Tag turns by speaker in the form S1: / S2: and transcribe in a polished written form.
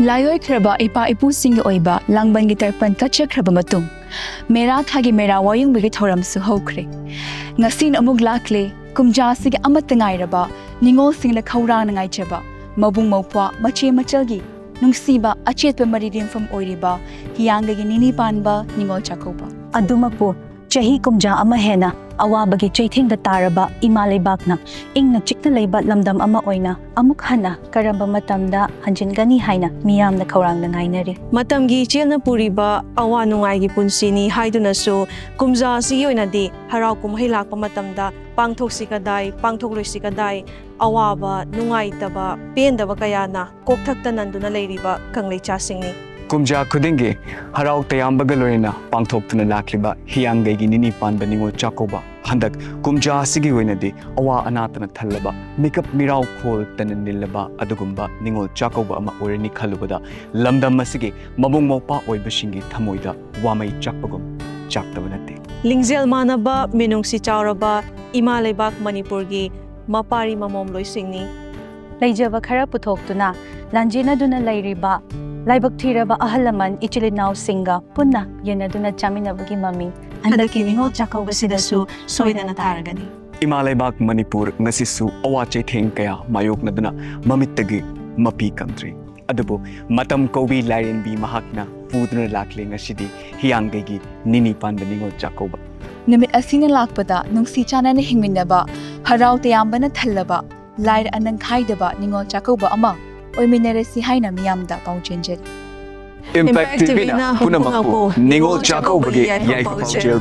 S1: Layoi kraba ipa ipu singi oiba langban gitar pan kacha kraba matung. Mera thagi mera wayung bigi thoram su hokre. Ngasin amug lakle kumja sige amat ngai raba ningol sing la khawra ngai chaba mabung mawpa mache machalgi nungsiba achet pa maridim from oiriba hiyanga gi nini panba ningol Chakouba.
S2: Adumapu chahi kumja ama hena awabagi chaithing da taraba imalebakna ingna chikna leiba lamdam ama oina amuk hana karamba matamda hanjingani haina miyamna khawrang ngainari
S3: matamgi chelna puriba awa nungai gi punsini haiduna so kumja si oinadi harau kumhai lakpa matamda pangthok sikadai pangthok loi sikadai awaba nungai taba pendaba kayana kokthakta nanduna leiriba kanglei singni
S4: Kumja Kudingi, Harau Tayambagaloina, Pangtoptuna Lakliba, Hiangay Nini Panba Ningol Chakouba, Handak, Kumja Sigi Winadi, Awa Anatana Talaba, make up Mirau Kol Tananilaba, Adugumba, Ningol Chakouba, Ama Urini Kalubada, Lamda Masigi, Mabung Mopa Oibashingi, Tamoida, Wamai Chakpagum, Chaktavanati.
S3: Lingzel Manaba, Minung si Chauraba, Imalebak Manipurgi, Mapari Mamom Loisingni.
S2: Laijaba khara puthokuna, Lanjina duna lairiba, Laibak Tiraba Ahalaman, Ichilinaw Singa, Puna, Yenaduna Chaminabagi Mami,
S3: and the Ningol Chakouba Sidasu, Soida Nataragani.
S4: Imalebak Manipur, Nasisu, Awache Tenkaya, Mayok Naduna, Mamitagi, Mapi country. Adubu, Matam Kobi Lion B Mahakna, Pudra Lakling Ashidi, Hiangagi, Nini Panba Ningol Chakouba.
S1: Nimit asina lakpada nung si chana na hingminaba harau tayamba na thalaba lair anang khaidaba Ningol Chakouba ama oiminere si haina miyamda pauchenjet.
S4: Impact TV na Punamapu, Ningol Chakouba, Yai Pau Jail,